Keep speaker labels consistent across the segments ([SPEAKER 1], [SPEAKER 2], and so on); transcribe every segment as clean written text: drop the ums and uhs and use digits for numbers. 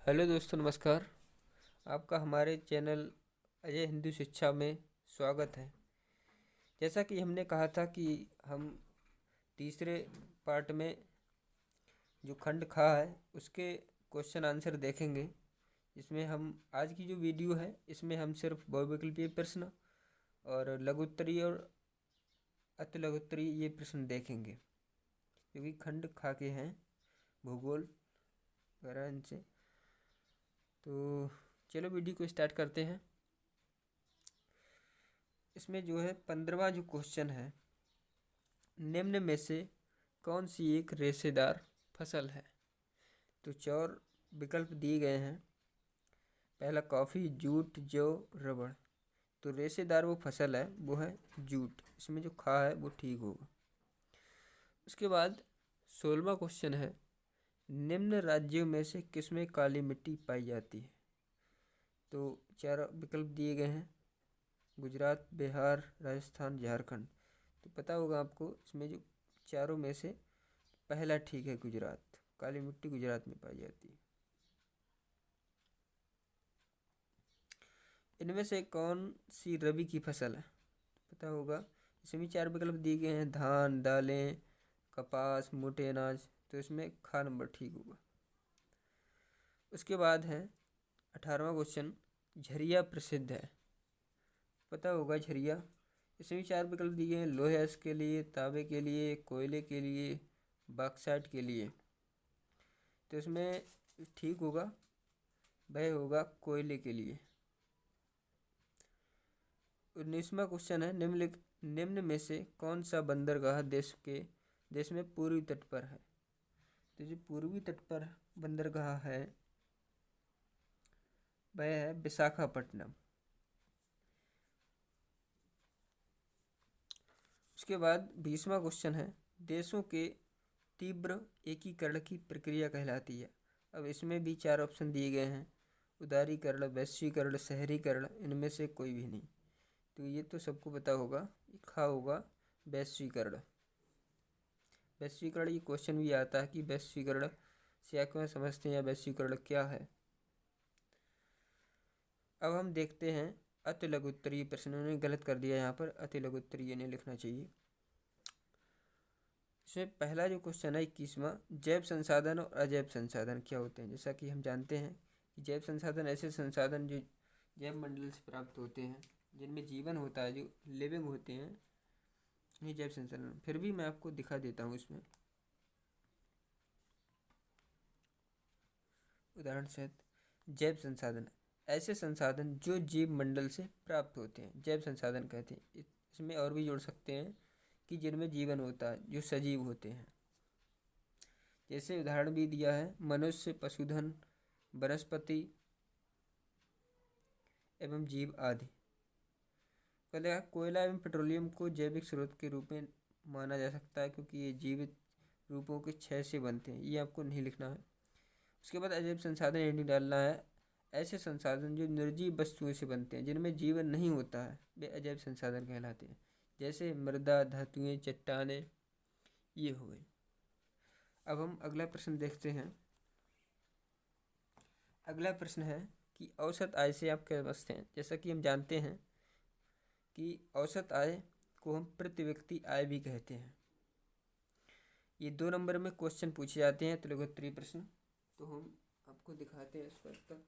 [SPEAKER 1] Hello दोस्तों, नमस्कार। आपका हमारे चैनल अजय हिंदू शिक्षा में स्वागत है। जैसा कि हमने कहा था कि हम तीसरे पार्ट में जो खंड खा है उसके क्वेश्चन आंसर देखेंगे। इसमें हम आज की जो वीडियो है इसमें हम सिर्फ बहुविकल्पीय प्रश्न और लघु उत्तरीय और अति लघु उत्तरीय ये प्रश्न देखेंगे, क्योंकि खंड खा के हैं भूगोल वगैरह इनसे। तो चलो वीडियो को स्टार्ट करते हैं। इसमें जो है 15वां जो क्वेश्चन है, निम्न में से कौन सी एक रेशेदार फसल है। तो 4 विकल्प दिए गए हैं। पहला कॉफ़ी, जूट, जौ, रबड़। तो रेशेदार वो फसल है वो है जूट। इसमें जो खा है वो ठीक होगा। उसके बाद 16वां क्वेश्चन है, निम्न राज्यों में से किसमें काली मिट्टी पाई जाती है। तो 4 विकल्प दिए गए हैं, गुजरात, बिहार, राजस्थान, झारखंड। तो पता होगा आपको इसमें जो चारों में से पहला ठीक है, गुजरात। काली मिट्टी गुजरात में पाई जाती है। इनमें से कौन सी रबी की फसल है, पता होगा। इसमें भी 4 विकल्प दिए गए हैं, धान, दालें, कपास, मोटे अनाज। तो इसमें खा नंबर ठीक होगा। उसके बाद है 18वां क्वेश्चन, झरिया प्रसिद्ध है, पता होगा झरिया। इसमें भी 4 विकल्प दिए हैं, लोहे के लिए, तांबे के लिए, कोयले के लिए, बॉक्साइट के लिए। तो इसमें ठीक होगा, वह होगा कोयले के लिए। 19वां क्वेश्चन है, निम्न में से कौन सा बंदरगाह देश में पूर्वी तट पर है। तो जो पूर्वी तट पर बंदरगाह है वह है विशाखापट्टनम। उसके बाद 20वां क्वेश्चन है, देशों के तीव्र एकीकरण की प्रक्रिया कहलाती है। अब इसमें भी 4 ऑप्शन दिए गए हैं, उदारीकरण, वैश्वीकरण, शहरीकरण। इनमें से कोई भी नहीं। तो ये तो सबको पता होगा, ये खा होगा वैश्वीकरण। वैश्वीकरण ये क्वेश्चन भी आता है कि वैश्वीकरण से क्या समझते हैं या वैश्वीकरण क्या है। अब हम देखते हैं अति लघु उत्तरीय प्रश्न। उन्होंने गलत कर दिया यहाँ पर, अति लघु उत्तरीय नहीं लिखना चाहिए। इसमें पहला जो क्वेश्चन है 21वां, जैव संसाधन और अजैव संसाधन क्या होते हैं। जैसा कि हम जानते हैं कि जैव संसाधन ऐसे संसाधन जो जैव मंडल से प्राप्त होते हैं, जिनमें जीवन होता है, जो लिविंग होते हैं, ये जैव संसाधन। फिर भी मैं आपको दिखा देता हूँ इसमें उदाहरण सहित। जैव संसाधन ऐसे संसाधन जो जीव मंडल से प्राप्त होते हैं, जैव संसाधन कहते हैं। इसमें और भी जोड़ सकते हैं कि जिनमें जीवन होता है, जो सजीव होते हैं। जैसे उदाहरण भी दिया है, मनुष्य, पशुधन, वनस्पति एवं जीव आदि। कहते कोयला एवं पेट्रोलियम को जैविक स्रोत के रूप में माना जा सकता है, क्योंकि ये जीवित रूपों के क्षय से बनते हैं। ये आपको नहीं लिखना है। उसके बाद अजैव संसाधन ये नहीं डालना है। ऐसे संसाधन जो निर्जीव वस्तुओं से बनते हैं, जिनमें जीवन नहीं होता है, वे अजैव संसाधन कहलाते हैं। जैसे मृदा, धातुएं, चट्टानें, ये हो गई। अब हम अगला प्रश्न देखते हैं। अगला प्रश्न है कि औसत आय से आप क्या समझते हैं। जैसा कि हम जानते हैं कि औसत आय को हम प्रति व्यक्ति आय भी कहते हैं। ये 2 नंबर में क्वेश्चन पूछे जाते हैं, तो लघुत्तरीय प्रश्न। तो हम आपको दिखाते हैं इस पर तक।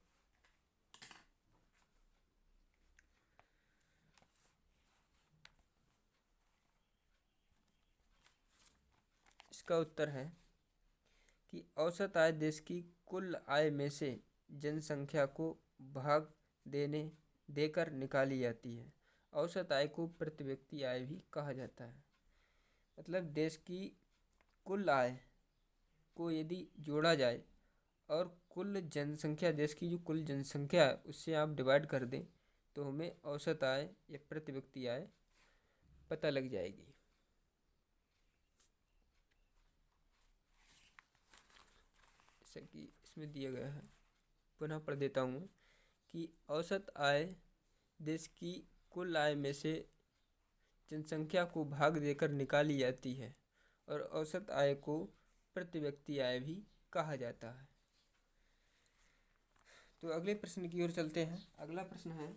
[SPEAKER 1] इसका उत्तर है कि औसत आय देश की कुल आय में से जनसंख्या को भाग देकर निकाली जाती है। औसत आय को प्रति व्यक्ति आय भी कहा जाता है। मतलब देश की कुल आय को यदि जोड़ा जाए और कुल जनसंख्या, देश की जो कुल जनसंख्या है उससे आप डिवाइड कर दें, तो हमें औसत आय या प्रति व्यक्ति आय पता लग जाएगी। जैसा कि इसमें दिया गया है, पुनः पढ़ देता हूँ कि औसत आय देश की कुल आय में से जनसंख्या को भाग देकर निकाली जाती है, और औसत आय को प्रति व्यक्ति आय भी कहा जाता है। तो अगले प्रश्न की ओर चलते हैं। अगला प्रश्न है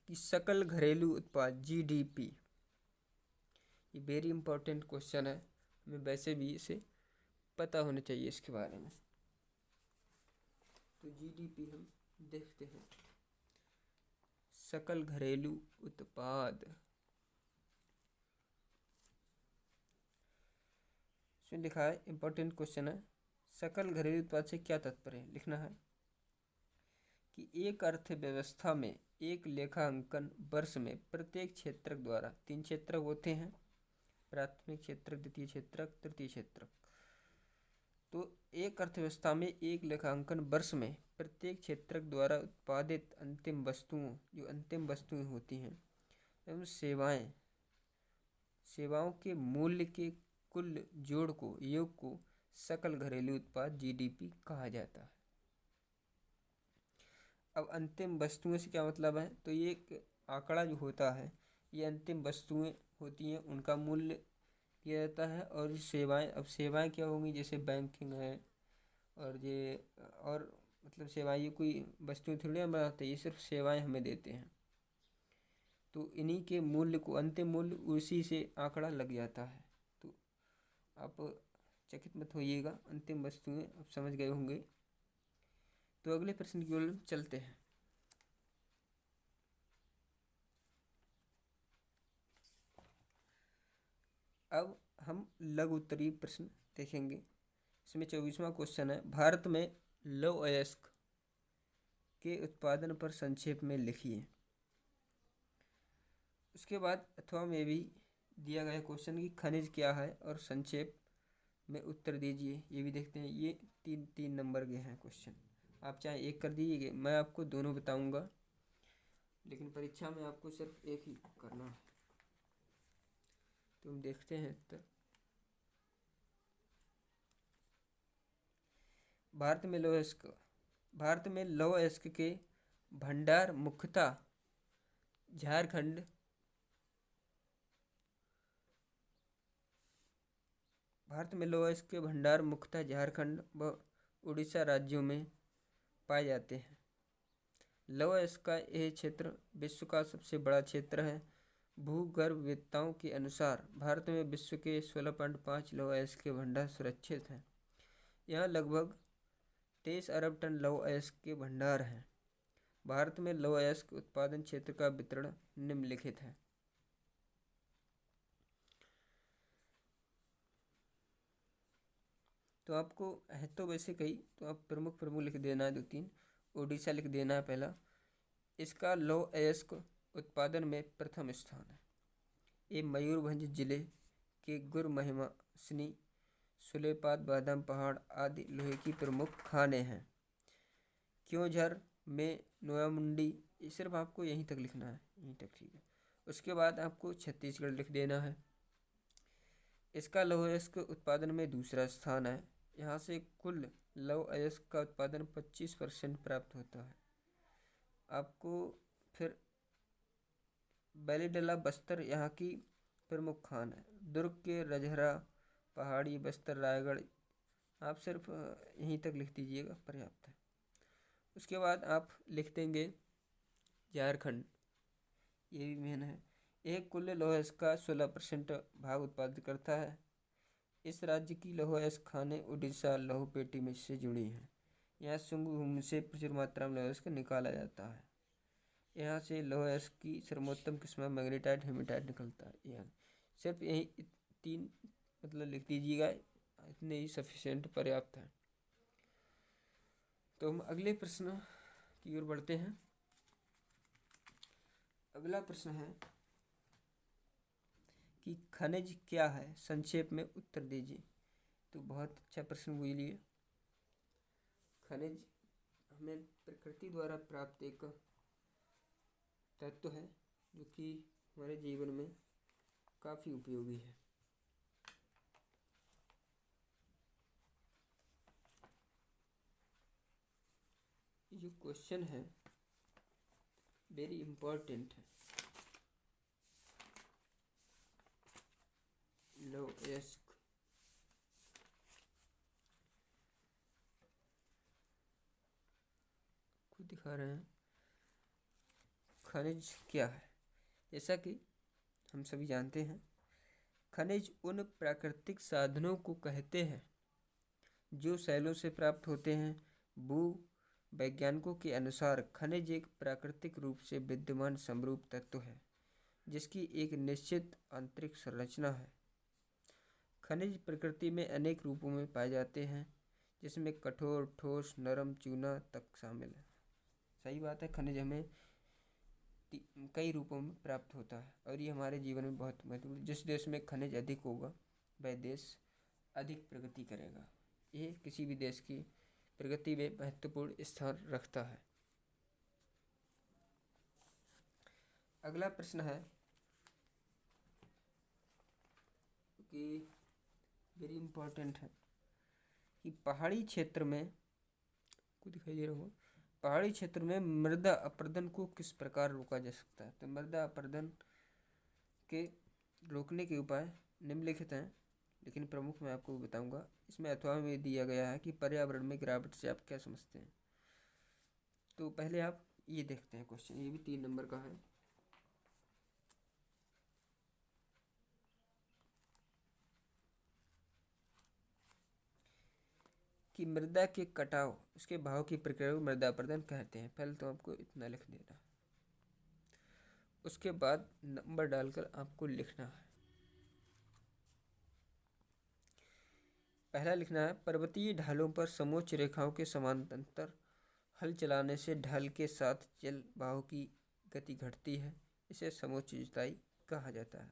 [SPEAKER 1] कि सकल घरेलू उत्पाद जीडीपी, ये वेरी इंपॉर्टेंट क्वेश्चन है, हमें वैसे भी इसे पता होना चाहिए इसके बारे में। तो जीडीपी हम देखते हैं, सकल घरेलू उत्पाद। इसमें लिखा है, इंपॉर्टेंट क्वेश्चन है, सकल घरेलू उत्पाद से क्या तात्पर्य है। लिखना है कि एक अर्थव्यवस्था में एक लेखांकन वर्ष में प्रत्येक क्षेत्रक द्वारा, 3 क्षेत्रक होते हैं, प्राथमिक क्षेत्रक, द्वितीय क्षेत्रक, तृतीय क्षेत्रक। तो एक अर्थव्यवस्था में एक लेखांकन वर्ष में प्रत्येक क्षेत्रक द्वारा उत्पादित अंतिम वस्तुओं, जो अंतिम वस्तुएं होती हैं एवं सेवाओं के मूल्य के कुल जोड़ को, योग को सकल घरेलू उत्पाद जीडीपी कहा जाता है। अब अंतिम वस्तुएं से क्या मतलब है, तो ये एक आंकड़ा जो होता है, ये अंतिम वस्तुएं होती हैं, उनका मूल्य किया जाता है। और सेवाएं, अब सेवाएं क्या होंगी, जैसे बैंकिंग है, और ये और मतलब सेवाएं, ये कोई वस्तुएं थोड़ी ना बनाते, ये सिर्फ सेवाएं हमें देते हैं। तो इन्हीं के मूल्य को, अंतिम मूल्य उसी से आंकड़ा लग जाता है। तो आप चकित मत होइएगा, अंतिम वस्तुएं आप समझ गए होंगे। तो अगले प्रश्न की ओर चलते हैं। अब हम लघु उत्तरीय प्रश्न देखेंगे। इसमें 24वां क्वेश्चन है, भारत में लौह अयस्क के उत्पादन पर संक्षेप में लिखिए। उसके बाद अथवा में भी दिया गया क्वेश्चन कि खनिज क्या है, और संक्षेप में उत्तर दीजिए, ये भी देखते हैं। ये 3 नंबर के हैं क्वेश्चन, आप चाहे एक कर दीजिए, मैं आपको दोनों बताऊंगा, लेकिन परीक्षा में आपको सिर्फ एक ही करना है। तो हम देखते हैं उत्तर। भारत में लौह अयस्क के भंडार मुख्यतः झारखंड, भारत में लौह अयस्क के भंडार मुख्यतः झारखंड व उड़ीसा राज्यों में पाए जाते हैं। लौह अयस्क का यह क्षेत्र विश्व का सबसे बड़ा क्षेत्र है। भूगर्भवेत्ताओं के अनुसार भारत में विश्व के 16.5 लौह अयस्क के भंडार सुरक्षित हैं। यहाँ लगभग 23 अरब टन लौह अयस्क के भंडार हैं। भारत में लौह अयस्क उत्पादन क्षेत्र का वितरण निम्नलिखित है। तो आपको है तो वैसे कई, तो आप प्रमुख लिख देना है 2-3। उड़ीसा लिख देना है पहला, इसका लौह अयस्क उत्पादन में प्रथम स्थान है। ये मयूरभंज जिले के गुर महिमासनी, सुलेपात, बादाम पहाड़ आदि लोहे की प्रमुख खानें हैं। क्योंझर में नोयामुंडी, ये सिर्फ आपको यहीं तक लिखना है, यहीं तक, ठीक है। उसके बाद आपको छत्तीसगढ़ लिख देना है, इसका लौह अयस्क उत्पादन में दूसरा स्थान है। यहाँ से कुल लौह अयस्क का उत्पादन 25% प्राप्त होता है। आपको फिर बैलीडला बस्तर यहाँ की प्रमुख खान है। दुर्ग के रजहरा, पहाड़ी, बस्तर, रायगढ़, आप सिर्फ यहीं तक लिख दीजिएगा, पर्याप्त है। उसके बाद आप लिख देंगे झारखंड, ये भी मेन है। एक कुल लौह अयस्क का 16% भाग उत्पादित करता है। इस राज्य की लौह अयस्क खानें उड़ीसा लौह पेटी में से जुड़ी हैं। यहाँ शुंग भूमि से प्रचुर मात्रा में लौह अयस्क निकाला जाता है। यहाँ से लौह अयस्क की सर्वोत्तम किस्म मैग्नेटाइट, हेमेटाइट निकलता है। यहाँ सिर्फ यही 3 मतलब लिख दीजिएगा, इतने ही सफिशिएंट, पर्याप्त है। तो हम अगले प्रश्न की ओर बढ़ते हैं। अगला प्रश्न है कि खनिज क्या है, संक्षेप में उत्तर दीजिए। तो बहुत अच्छा प्रश्न बोलिए। खनिज हमें प्रकृति द्वारा प्राप्त एक तत्व है, जो कि हमारे जीवन में काफ़ी उपयोगी है। ये जो क्वेश्चन है वेरी इम्पोर्टेंट है। लौह अयस्क, दिखा रहे हैं। खनिज क्या है? जैसा कि हम सभी जानते हैं, खनिज उन प्राकृतिक साधनों को कहते हैं जो शैलों से प्राप्त होते हैं। भू वैज्ञानिकों के अनुसार खनिज एक प्राकृतिक रूप से विद्यमान समरूप तत्व है जिसकी एक निश्चित आंतरिक संरचना है। खनिज प्रकृति में अनेक रूपों में पाए जाते हैं जिसमें कठोर, ठोस, नरम, चूना तक शामिल है। सही बात है, खनिज हमें कई रूपों में प्राप्त होता है और ये हमारे जीवन में बहुत महत्वपूर्ण। जिस देश में खनिज अधिक होगा वह देश अधिक प्रगति करेगा। ये किसी भी देश की प्रगति में महत्वपूर्ण स्थान रखता है। अगला प्रश्न है कि वेरी इंपॉर्टेंट है कि पहाड़ी क्षेत्र में को दिखाई दे रहा होगा, पहाड़ी क्षेत्र में मृदा अपरदन को किस प्रकार रोका जा सकता है? तो मृदा अपरदन के रोकने के उपाय निम्नलिखित हैं, लेकिन प्रमुख मैं आपको बताऊंगा। इसमें अथवा में दिया गया है कि पर्यावरण में गिरावट से आप क्या समझते हैं। तो पहले आप ये देखते हैं क्वेश्चन, ये भी 3 नंबर का है। कि मृदा के कटाव उसके भाव की प्रक्रिया को मृदा अपरदन कहते हैं। पहले तो आपको इतना लिख देना, उसके बाद नंबर डालकर आपको लिखना है। पहला लिखना है, पर्वतीय ढालों पर समोच्च रेखाओं के समानांतर हल चलाने से ढाल के साथ जल बहाव की गति घटती है, इसे समोच्च जुताई कहा जाता है।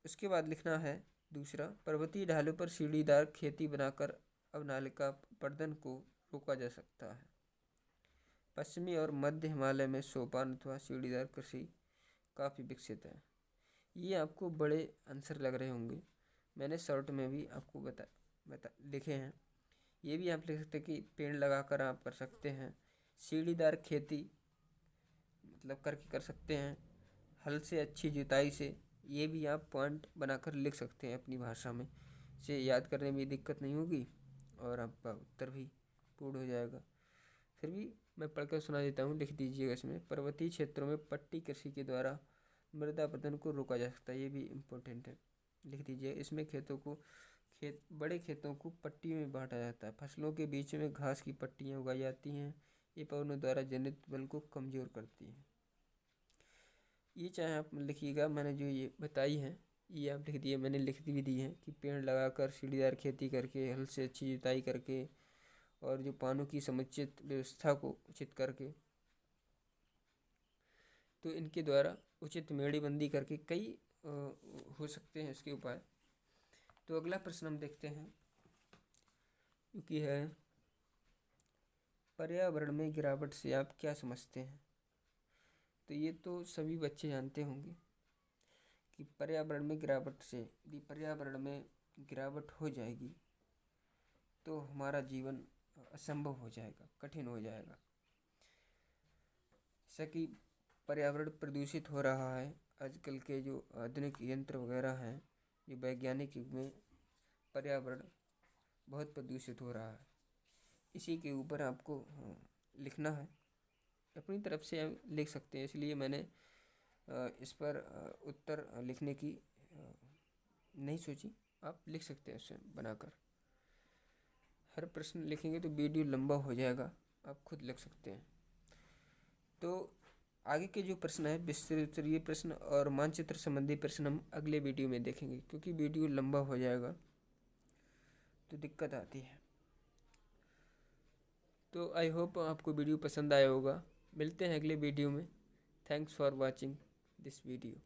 [SPEAKER 1] उसके बाद लिखना है दूसरा, पर्वतीय ढालों पर सीढ़ीदार खेती बनाकर अवनालिका अपरदन को रोका जा सकता है। पश्चिमी और मध्य हिमालय में सोपान अथवा सीढ़ीदार कृषि काफ़ी विकसित है। ये आपको बड़े आंसर लग रहे होंगे, मैंने शॉर्ट में भी आपको बता लिखे हैं। ये भी आप लिख सकते हैं कि पेड़ लगाकर आप कर सकते हैं, सीढ़ीदार खेती मतलब करके कर सकते हैं, हल से अच्छी जुताई से। ये भी आप पॉइंट बनाकर लिख सकते हैं अपनी भाषा में, इसे याद करने में दिक्कत नहीं होगी और आपका उत्तर भी पूर्ण हो जाएगा। फिर भी मैं पढ़कर सुना देता हूँ, लिख दीजिएगा इसमें। पर्वतीय क्षेत्रों में पट्टी कृषि के द्वारा मृदा अपरदन को रोका जा सकता है, ये भी इम्पोर्टेंट है, लिख दीजिए। इसमें बड़े खेतों को पट्टी में बांटा जाता है, फसलों के बीच में घास की पट्टियाँ उगाई जाती हैं, ये पवनों द्वारा जनित बल को कमज़ोर करती हैं। ये चाहे आप लिखिएगा, मैंने जो ये बताई है ये आप लिख दिए, मैंने लिख भी दी है कि पेड़ लगाकर सीढ़ीदार खेती करके हल से अच्छी जुताई करके और जो पानी की समुचित व्यवस्था को उचित करके, तो इनके द्वारा उचित मेड़ीबंदी करके कई हो सकते हैं इसके उपाय। तो अगला प्रश्न हम देखते हैं, क्योंकि है पर्यावरण में गिरावट से आप क्या समझते हैं। तो ये तो सभी बच्चे जानते होंगे कि पर्यावरण में गिरावट से, यदि पर्यावरण में गिरावट हो जाएगी तो हमारा जीवन असंभव हो जाएगा, कठिन हो जाएगा। जैसा कि पर्यावरण प्रदूषित हो रहा है, आजकल के जो आधुनिक यंत्र वगैरह हैं, जो वैज्ञानिक युग में पर्यावरण बहुत प्रदूषित हो रहा है, इसी के ऊपर आपको लिखना है। अपनी तरफ से हम लिख सकते हैं, इसलिए मैंने इस पर उत्तर लिखने की नहीं सोची। आप लिख सकते हैं उसे बनाकर। हर प्रश्न लिखेंगे तो वीडियो लंबा हो जाएगा, आप खुद लिख सकते हैं। तो आगे के जो प्रश्न है विस्तृत स्तरीय प्रश्न और मानचित्र संबंधी प्रश्न हम अगले वीडियो में देखेंगे, क्योंकि वीडियो लंबा हो जाएगा तो दिक्कत आती है। तो आई होप आपको वीडियो पसंद आया होगा। मिलते हैं अगले वीडियो में। Thanks for watching this video.